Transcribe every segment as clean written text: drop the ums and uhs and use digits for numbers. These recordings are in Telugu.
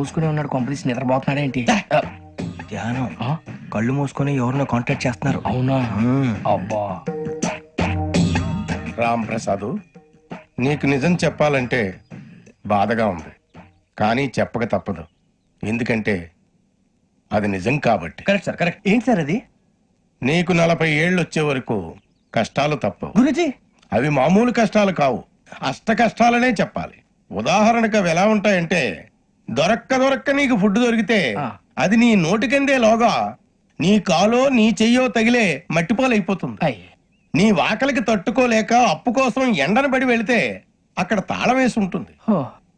మూసుకునే ఉన్నాడు, కొంపదీసి నిద్రపోతున్నాడేంటి? ధ్యానం. కళ్ళు మూసుకొని ఎవరినో కాంటాక్ట్ చేస్తున్నారు. అవునా? అబ్బా. రామ్ ప్రసాద్, నీకు నిజం చెప్పాలంటే బాధగా ఉంది, కానీ చెప్పక తప్పదు. ఎందుకంటే అది నిజం కాబట్టి. Correct sir, correct. ఏంటి సార్ అది? నీకు 40 ఏళ్ళు వచ్చే వరకు కష్టాలు తప్పవు గురుజీ. అవి మామూలు కష్టాలు కావు, అష్ట కష్టాలనే చెప్పాలి. ఉదాహరణకు అవి ఎలా ఉంటాయంటే, దొరక్క నీకు ఫుడ్ దొరికితే అది నీ నోటికందే లోగా నీ కాలో నీ చెయ్యో తగిలే మట్టిపాలైపోతుంది. నీ వాకలికి తట్టుకోలేక అప్పు కోసం ఎండను పడి వెళితే అక్కడ తాళం వేసి ఉంటుంది.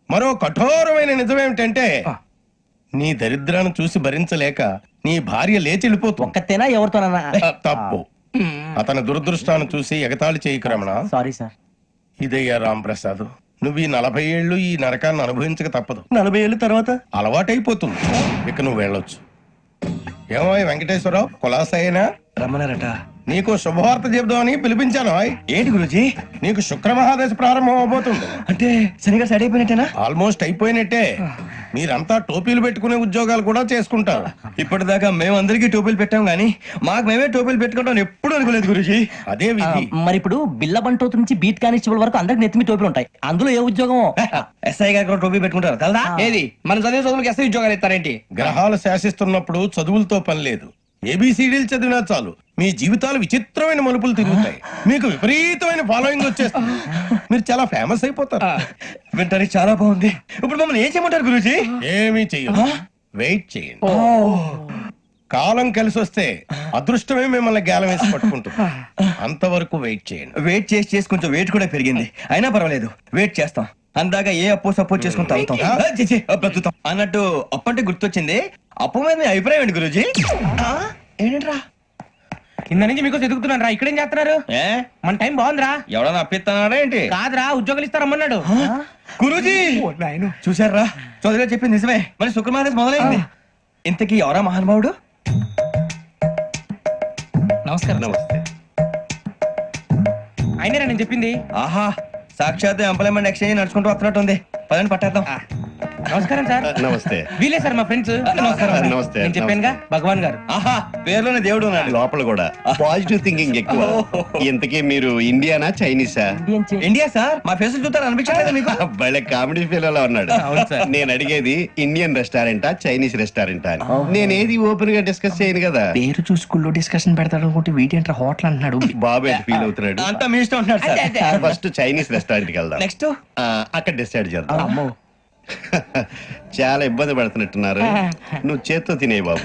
మరో కఠోరమైన నిజమేమిటంటే, నీ దరిద్రాన్ని చూసి భరించలేక నీ భార్య లేచి వెళ్ళిపోతుంది. ఒక్కతేనా ఎవరితోనన్నా? తప్పు. అతని దురదృష్టాన్ని చూసి ఎగతాళి చేయకు రమణ. Sorry sir. ఇదయ్యా రాంప్రసాద్, నువ్వు ఈ 40 ఏళ్ళు ఈ నరకాన్ని అనుభవించక తప్పదు. 40 ఏళ్ళు తర్వాత అలవాటైపోతుంది. ఇక నువ్వు వెళ్ళొచ్చు. ఏమో వెంకటేశ్వరరావు, కులాసైనా రమ్మన్నారట. నీకు శుభవార్త చెబుదామని పిలిపించాను. ఏంటి గురుజీ? నీకు శుక్రమహాదశ ప్రారంభం అవబోతుంది. అంటే శనిగా సెట్ అయిపోయినట్టేనా? ఆల్మోస్ట్ అయిపోయినట్టే. మీరంతా టోపీలు పెట్టుకునే ఉద్యోగాలు కూడా చేసుకుంటారు. ఇప్పటిదాకా మేమందరికీ టోపీలు పెట్టాం గానీ మాకు మేమే టోపీలు పెట్టుకుంటాం ఎప్పుడు అనుకోలేదు గురుజీ. అదే విధి. మరి ఇప్పుడు బిల్ల బంటోతు నుంచి బీట్ కానిస్టేబుల్ వరకు అందరికి నెత్తిమి టోపీలు ఉంటాయి. అందులో ఏ ఉద్యోగం? ఎస్ఐ గారు కూడా టోపీ పెట్టుకుంటారు కదా? ఏది మన చదివే చదువులకు ఎస్ఐ ఉద్యోగాలు ఇస్తారేంటి? గ్రహాలు శాసిస్తున్నప్పుడు చదువులతో పని లేదు. ఏబిసిడీలు చదివినా చాలు మీ జీవితాలు విచిత్రమైన మలుపులు తిరుగుతాయి. మీకు విపరీతమైన ఫాలోయింగ్ వచ్చేస్తుంది. మీరు చాలా ఫేమస్ అయిపోతారు. వింటానికి చాలా బాగుంది. ఇప్పుడు మమ్మల్ని ఏం చేయమంటారు గురూజీ? ఏమీ చెయ్యదు, వెయిట్ చేయండి. కాలం కలిసి వస్తే అదృష్టమే మిమ్మల్ని గేలం వేసి పట్టుకుంటుంది. అంతవరకు వెయిట్ చేయండి. వెయిట్ చేసి కొంచెం వెయిట్ కూడా పెరిగింది. అయినా పర్వాలేదు, వెయిట్ చేస్తాం. అందాక ఏ అప్పు సపోర్ట్ చేసుకుని తాగుతాం, బ్రతుకుతాం అన్నట్టు. అప్పు అంటే గుర్తొచ్చింది. అప్పు మీద మీ అభిప్రాయం ఏంటి గురూజీ? ఏంటరా కింద నుంచి మీకు ఎదుగుతున్నాను రా. ఇక్కడేం చేస్తున్నారు? మన టైం బాగుందిరా. ఎవడన్నా అప్పిస్తున్నాడా ఏంటి? కాదురా, ఉద్యోగాలు ఇస్తారమ్మన్నాడు గురూజీ. చూసారా, చౌదరిగా చెప్పింది నిజమే. మరి శుక్రమాదేశ్ మొదలైంది. ఇంతకీ ఎవరా మహానుభావుడు? నమస్కారం. నమస్తే. అయినరా నేను చెప్పింది? ఆహా, సాక్షాత్ ఎంప్లాయ్మెంట్ ఎక్స్చేంజ్ నడుచుకుంటూ వస్తున్నట్టు ఉంది. పదండి పట్టేద్దాం. నమస్కారం సార్. నమస్తే. వీలే సార్ మా ఫ్రెండ్స్. నమస్కారం. నమస్తే. నేను చెప్పానుగా, భగవాన్ గారు. ఆహా, పేరులోనే దేవుడు ఉన్నాడు. లోపల కూడా పాజిటివ్ థింకింగ్ ఎక్కువ. ఇంతకీ మీరు ఇండియానా చైనీసా? India sir. మా ఫేస్ చూస్తారు అనిపించలేదు మీకు? భలే కామెడీ ఫీల్ అలా ఉన్నాడు. నేను అడిగేది ఇండియన్ రెస్టారెంటా చైనీస్ రెస్టారెంటా అని. నేనేది ఓపెన్ గా డిస్కస్ చేయను కదా. పేరు చూసుకుల్లో డిస్కషన్ పెడతాడు అనుకుంటే వీటేంట్రా హోటల్ అంటున్నాడు. బాబు ఎట్ ఫీల్ అవుతున్నాడు. అంతా మీ ఇష్టం ఉంటున్నాడు సార్. ఫస్ట్ చైనీస్ రెస్టారెంట్ కి వెళ్దాం. నెక్స్ట్ అక్కడ డిసైడ్ చేద్దాం. చాలా ఇబ్బంది పడుతున్నట్టున్నారు. నువ్వు చేత్తో తినే బాబు.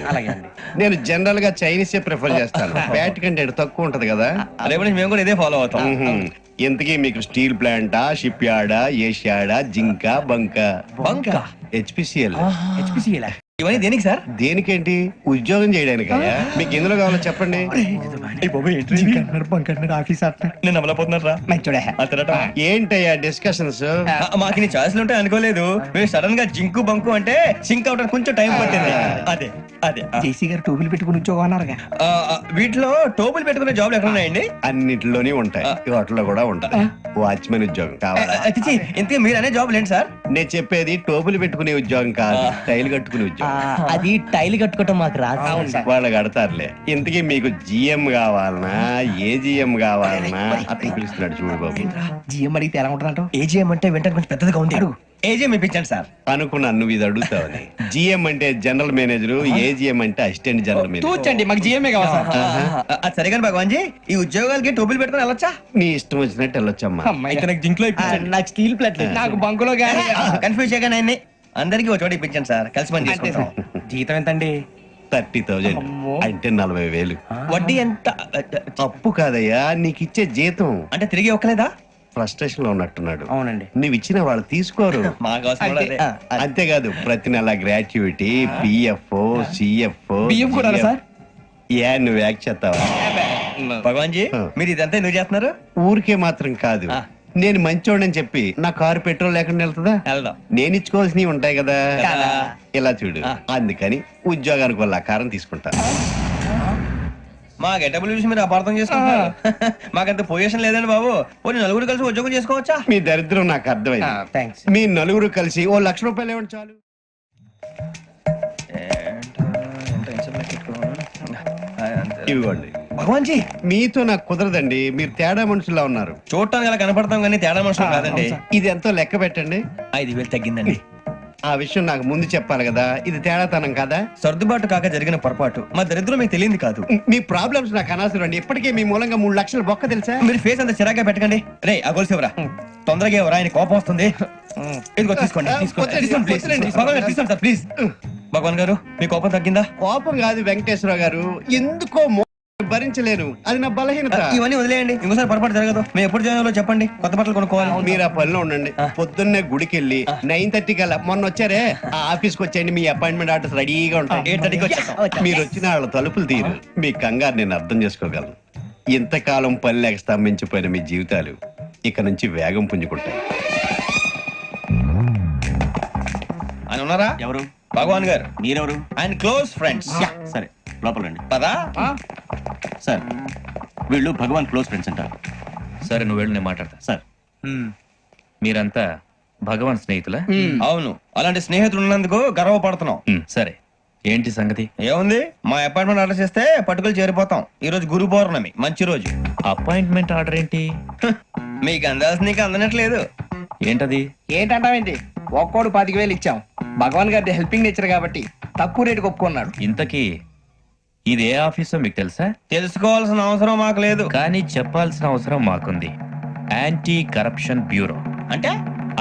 నేను జనరల్ గా చైనీస్ ప్రిఫర్ చేస్తాను. ఫ్యాట్ కంటెంట్ తక్కువ ఉంటది కదా. రేపు నుంచి మేము కూడా ఇదే ఫాలో అవుతాం. ఇంతకీ మీకు స్టీల్ ప్లాంటా, షిప్ యార్డా, ఏషియాడా, జింక, బంకా? హెచ్పిసిఎల్. ఇవన్నీ దేనికి సార్? దేనికేంటి? ఉద్యోగం చేయడానికి. మీకు ఎందులో కావాలో చెప్పండి. నేను అమలపోతున్నారా? ఏంటయ్యా డిస్కషన్స్? మాకు నీ ఛాయిస్లు ఉంటాయి అనుకోలేదు. మీరు సడన్ గా జింకు బంకు అంటే సింక్ అవడానికి కొంచెం టైం పట్టింది. అదే అదే జేసీ గారు టోపీలు పెట్టుకుని ఉద్యోగం అన్నారుగా. వీటిలో టోపులు పెట్టుకునే జాబ్లు ఎక్కడ ఉన్నాయండి? అన్నిటిలోనే ఉంటాయి, వాటిలో కూడా ఉంటాయి. వాచ్మెన్ ఉద్యోగం కావాలా? ఇంతకీ మీరు అనే జాబ్ ఏంటి సార్? నేను చెప్పేది టోపులు పెట్టుకునే ఉద్యోగం కాదు, టైల్ కట్టుకునే ఉద్యోగం. అది టైల్ కట్టుకోవటం మాకు రాదు. వాళ్ళు కడతారులే. ఇంతకీ మీకు జిఎం కావాలనా, ఏ జిఎం కావాలనా? అతను పిలుస్తున్నాడు చూడు బాబు. జిఎం అడిగితే ఎలా ఉంటుందంట? ఏజీఎం అంటే వెంటనే కొంచెం పెద్దదిగా ఉంది. ఏజీఎం ఇప్పించండి సార్. అనుకున్నాను నువ్వు ఇది అడుగుతావని. జిఎం అంటే జనరల్ మేనేజర్, ఏజిఎం అంటే అసిస్టెంట్ జనరల్ మేనేజర్. తూచండి, మాకు జిఎంఏ కావాలి సార్. అది సరే కానీ భగవాన్ జీ, ఈ ఉద్యోగాలకి టోపులు పెట్టుకుని వెళ్ళొచ్చా? నీ ఇష్టం వచ్చినట్టు వెళ్ళొచ్చమ్మా. అయితే నాకు జింక్ లో నాకు స్టీల్ ప్లేట్, నాకు బంకులో గానీ. కన్ఫ్యూజ్ చేయగానే ఆయన్ని అందరికీ ఒక చోట ఇప్పించండి సార్. కలిసి పని చేసుకుంటాం. జీతం ఎంతండి? 30,000 అంటే 40,000. వడ్డీ ఎంత? అప్పు కాదయ్యా, నీకు ఇచ్చే జీతం. అంటే తిరిగి ఒక్కలేదా? ఫ్రస్ట్రేషన్ లో ఉన్నట్టున్నాడు. అవునండి. నువ్వు ఇచ్చిన వాళ్ళు తీసుకోరు. మాకు అవసరం కూడా అదే. అంతేకాదు ప్రతి నెల గ్రాట్యుటీ, పిఎఫ్, సిఎఫ్. బియ్యం కూడా సార్? ఏ నువ్వు యాక్ట్ చేస్తావా? భగవాన్ జీ, మీరు ఇదంతా ఎందుకు చేస్తున్నారు? ఊరికే మాత్రం కాదు, నేను మంచోడని చెప్పి నా కారు పెట్రోల్ లేకుండా వెళ్తుందా? వెళ్దాం. నేను ఇచ్చుకోవాల్సినవి ఉంటాయి కదా. కదా. ఇలా చూడు, అందుకని ఉద్యోగానికి వాళ్ళ ఆకారం తీసుకుంటా. మా గెటబుల్ చూసి మీరు అపార్థం చేసుకుంటున్నారు. మాకంత పొజిషన్ లేదండి బాబు. పోనీ నలుగురు కలిసి ఉద్యోగం చేసుకోవచ్చా? మీ దరిద్రం నాకు అర్థమైంది. థ్యాంక్స్. మీ నలుగురు కలిసి ఓ 1,00,000 రూపాయలు ఇవ్వండి చాలు. ఇవ్వండి. భగవాన్ జీ మీతో నాకు కుదరదండి, మీరు తేడా మనుషుల్లా ఉన్నారు. చూడటానికి అలా కనపడతాం కానీ తేడా మనుషులు కాదండి. ఇది ఎంతో లెక్క పెట్టండి. 5,000 తగ్గిందండి. ఆ విషయం నాకు ముందు చెప్పాలి కదా, ఇది తేడాతనం కదా. సర్దుబాటు కాక జరిగిన పొరపాటు. మా దరిద్రం మీకు తెలియంది కాదు. మీ ప్రాబ్లమ్స్ నాకు అనవసరం అండి. ఇప్పటికే మీ మూలంగా 3 లక్షలు బొక్క తెలుసా. మీరు ఫేస్ అంత చిరాగ్గా పెట్టకండి. రే ఆ గొలుసు ఎవరా? తొందరగా ఎవరా? ఆయన కోపం వస్తుంది. ఇదిగో తీసుకోండి. తీసుకోండి ప్లీజ్. భగవాన్ గారు తీసుకోండి సార్ ప్లీజ్. భగవాన్ గారు మీ కోపం తగ్గిందా? కోపం కాదు వెంకటేశ్వర గారు, ఎందుకో భరించలేను, అది నా బలహీనత. ఇవన్నీ వదిలేయండి, ఇంకోసారి పొరపాటు జరగదు. మేము ఎప్పుడు జాయిన్ చెప్పండి, కొత్త బట్టలు కొనుక్కోవాలి. మీరు ఆ పనిలో ఉండండి. పొద్దున్నే గుడికి వెళ్ళి 9:30 కల్లా, మొన్న వచ్చారే ఆ ఆఫీస్కి వచ్చేయండి. మీ అపాయింట్మెంట్ ఆర్డర్స్ రెడీగా ఉంటాయి. 8:30కి వచ్చేస్తాం. మీరు వచ్చిన వాళ్ళ తలుపులు తీరు. మీ కంగారు నేను అర్థం చేసుకోగలను. ఇంతకాలం పని లేక స్తంభించిపోయిన మీ జీవితాలు ఇక నుంచి వేగం పుంజుకుంటాయి. ఆయన ఉన్నారా? ఎవరు? భగవాన్ గారు. మీరెవరు? ఆయన క్లోజ్ ఫ్రెండ్స్. సరే లోపల రండి. పదా? సార్ వీళ్ళు భగవాన్ క్లోజ్ ఫ్రెండ్స్ అంటారు. సరే నువ్వు వెళ్ళు, నేను మాట్లాడతా. సార్ మీరంతా భగవాన్ స్నేహితులా? అవును, అలాంటి స్నేహితులు ఉన్నందుకు గర్వపడుతున్నాం. సరే ఏంటి సంగతి? ఏముంది, మా అపాయింట్మెంట్ ఆర్డర్ చేస్తే పట్టుకులు చేరిపోతాం. ఈ రోజు గురు పౌర్ణమి, మంచి రోజు. అపాయింట్మెంట్ ఆర్డర్ ఏంటి? మీకు అందాల్సిన నీకు అందనట్లేదు. ఏంటది? ఏంటంటావేంటి? ఒక్కోడు 10,000 ఇచ్చాం. భగవాన్ గారి హెల్పింగ్ నేచర్ కాబట్టి తక్కువ రేటుకి ఒప్పుకున్నాడు. ఇంతకీ ఇది ఏ ఆఫీసో మీకు తెలుసా? తెలుసుకోవాల్సిన అవసరం మాకు లేదు. కానీ చెప్పాల్సిన అవసరం మాకుంది. యాంటీ కరప్షన్ బ్యూరో, అంటే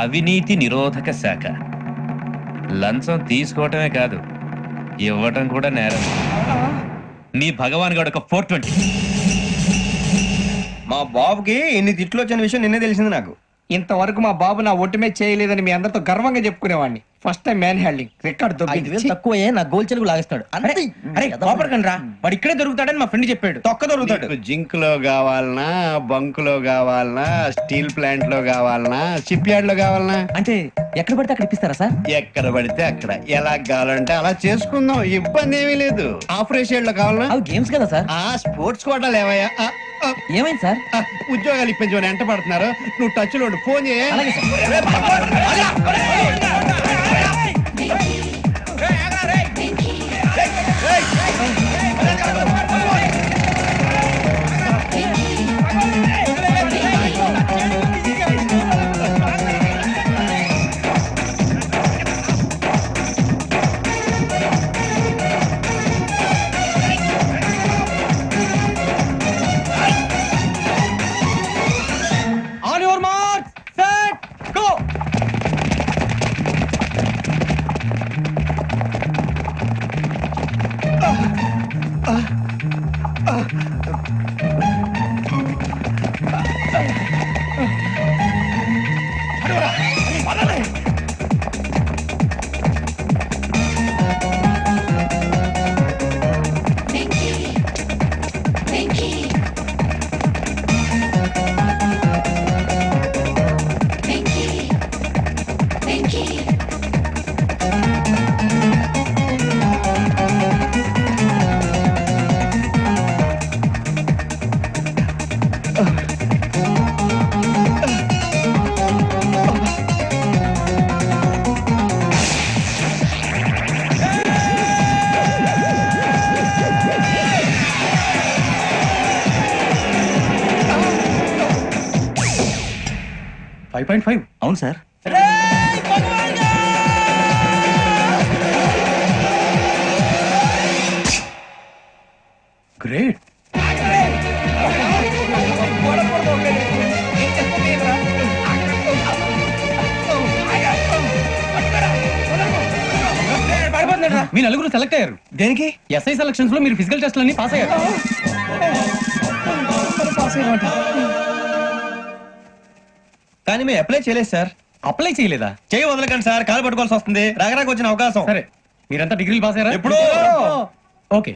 అవినీతి నిరోధక శాఖ. లంచం తీసుకోవటమే కాదు, ఇవ్వటం కూడా నేరం. మీ భగవాన్ గారు ఒక 420. మా బాబుకి ఇన్ని తిట్లు వచ్చిన విషయం నిన్నే తెలిసింది నాకు. ఇంతవరకు మా బాబు నా ఒట్టుమే చేయలేదని మీ అందరితో గర్వంగా చెప్పుకునేవాడిని. First time man handing record 5,000 తక్కువే నా గోల్ చెలుగు లాగేస్తాడు. అరే కోపడకండి రా, వాడు ఇక్కడే దొరుకుతాడని మా ఫ్రెండ్ చెప్పాడు. తొక్క దొరుకుతాడు. మీకు జింక్ లో కావాలనా, బంక్ లో కావాలనా, స్టీల్ ప్లాంట్ లో కావాలనా, షిప్ యార్డ్ లో కావాలనా? అంటే ఎక్కడ పడితే అక్కడ ఇప్పిస్తారా సార్? ఎక్కడ పడితే అక్కడ, ఎలా కావాలంటే అలా చేసుకుందాం, ఇబ్బంది ఏమీ లేదు. ఆపరేషన్ లో కావాలనా? అవి గేమ్స్ కదా సార్. ఆ స్పోర్ట్స్ కోటాలు ఏవయ్యా? ఏమైంది సార్? ఉద్యోగాలు ఇప్పించమని ఎంట పడుతున్నారు. నువ్వు టచ్ లో ఉండు, ఫోన్ చేయ. అలాగే sir. On your mark set go. అవును సార్. గ్రేట్. మీ నలుగురు సెలెక్ట్ అయ్యారు. దేనికి? ఎస్ఐ సెలక్షన్స్ లో మీరు ఫిజికల్ టెస్ట్ అన్ని పాస్ అయ్యారు. కానీ మేము అప్లై చేయలేదు సార్. అప్లై చేయలేదా? చేయి వదలకండి సార్, కాలు పట్టుకోవాల్సి వస్తుంది. రాగరాకు వచ్చిన అవకాశం. సరే, మీరంతా డిగ్రీలు పాస్ అయ్యారా? ఎప్పుడో. ఓకే,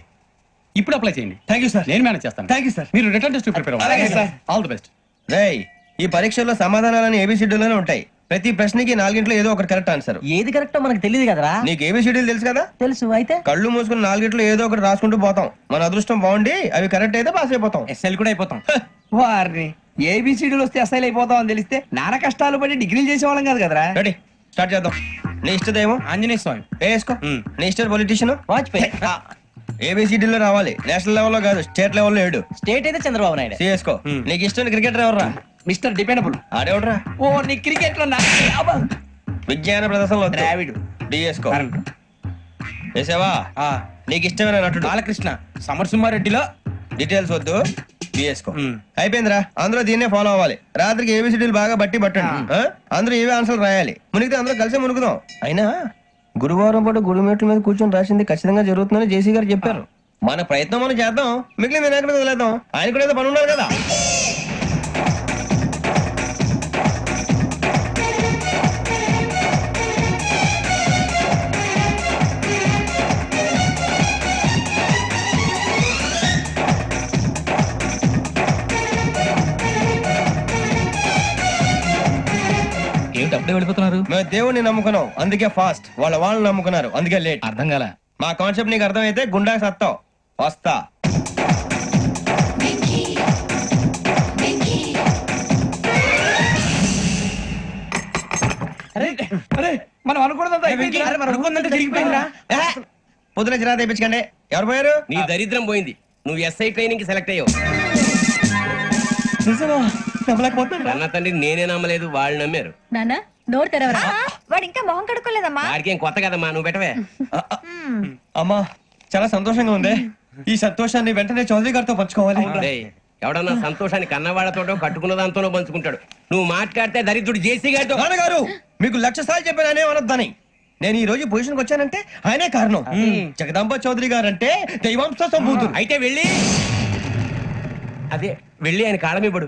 ఇప్పుడు అప్లై చేయండి. Thank you sir. నేను మేనేజ్ చేస్తాను. Thank you sir. మీరు రిటర్న్ టెస్ట్ ప్రిపేర్ అలాగే సార్. All the best. రేయ్, ఈ పరీక్షల్లో సమాధానాలని ఏబిసిడ్యూల్లోనే ఉంటాయి. ప్రతి ప్రశ్నకి 4 ఏదో ఒకటి కరెక్ట్ ఆన్సర్. ఏది కరెక్టో మనకు తెలియదు కదరా. నీకు ఏబిసిడ్యూల్ తెలుసు కదా? తెలుసు. అయితే కళ్ళు మూసుకుని 4 ఏదో ఒకటి రాసుకుంటూ పోతాం. మన అదృష్టం బాగుండి అవి కరెక్ట్ అయితే పాస్ అయిపోతాం. ఎస్ఎల్ కూడా అయిపోతాం. వారిని ఏబిసిడీలు వస్తే ఎస్ఐలు అయిపోతాం అని తెలిస్తే నాన్న కష్టాలు పడి డిగ్రీలు చేసేవాళ్ళం కాదు కదరా. రెడీ, స్టార్ట్ చేద్దాం. నీ ఇష్టదేమో ఆంజనేయ స్వామి. వేసుకో. నీ ఇష్ట పొలిటీషియన్ వాజ్పేయి. ఏబిసిడీలో రావాలి, నేషనల్ లెవెల్లో కాదు, స్టేట్ లెవెల్లో 7. స్టేట్ అయితే చంద్రబాబు నాయుడు. సిఎస్కో. నీకు ఇష్టం క్రికెటర్ ఎవర్రా? Mister dependable. ఆడేవడరా? ఓ నీ క్రికెట్ లో విజ్ఞాన ప్రదర్శనలో ద్రావిడు. డిఎస్కో. వేసావా? నీకు ఇష్టమైన నటుడు? బాలకృష్ణ. సమర్సింహారెడ్డిలో డీటెయిల్స్ వద్దు, బిఎస్కో. అయిపోయిందిరా, అందరూ దీన్నే ఫాలో అవ్వాలి. రాత్రికి ఏబిసిడీలు బాగా బట్టి పట్టండి. అందరూ ఏవే ఆన్సర్లు రాయాలి. మునిగితే అందరూ కలిసి మునుగుదాం. అయినా గురువారం పాటు గురుమేట్ల మీద కూర్చొని రాసింది ఖచ్చితంగా జరుగుతుందని జేసీ గారు చెప్పారు. మన ప్రయత్నం మనం చేద్దాం, మిగిలిన నేను ఎక్కడ వదిలేద్దాం. ఆయన కూడా ఏదో పని ఉన్నారు కదా. ఏమిటి అప్పుడే వెళ్ళిపోతున్నారు? మేము దేవుడిని నమ్ముకున్నాం, అందుకే ఫాస్ట్. వాళ్ళని నమ్ముకున్నారు, అందుకే లేట్. అర్థం కాల. మా కాన్సెప్ట్ నీకు అర్థమైతే గుండా సత్తావు. వస్తా. మనం అనుకున్నదంతా జరిగిపోయిందిరా. పొద్దున చిరా తెప్పించకండి. ఎవరు పోయారు? నీ దరిద్రం పోయింది. నువ్వు ఎస్ఐ ట్రైనింగ్ కి సెలెక్ట్ అయ్యావు. అన్న తండ్రి నేనే నమ్మలేదు, వాళ్ళు నమ్మారు. నానా నోరు తెరవరా. వాడు ఇంకా మొహం కడుక్కోలేదమ్మా. వాడికి ఏం కొత్త కదమ్మా, నువ్వు పెట్టవే. అమ్మా చాలా సంతోషంగా ఉంది. ఈ సంతోషాన్ని వెంటనే చౌదరి గారితో పంచుకోవాలి. డేయ్, ఎవడన్నా సంతోషాన్ని కన్నవాళ్లతోటో కట్టుకున్న దాంతోనో పంచుకుంటాడు. నువ్వు మాట్లాడితే దరిద్రుడు జేసీ గారితో. నాన్నగారు మీకు 1,00,000 సార్లు చెప్పాను ఆయనే అనొద్దని. నేను ఈ రోజు పొజిషన్కి వచ్చానంటే ఆయనే కారణం. జగదాంబ చౌదరి గారు అంటే దైవాంశ సంభూతుడు. అయితే వెళ్ళి అదే వెళ్ళి ఆయన కాళ్ళ మీద పడు.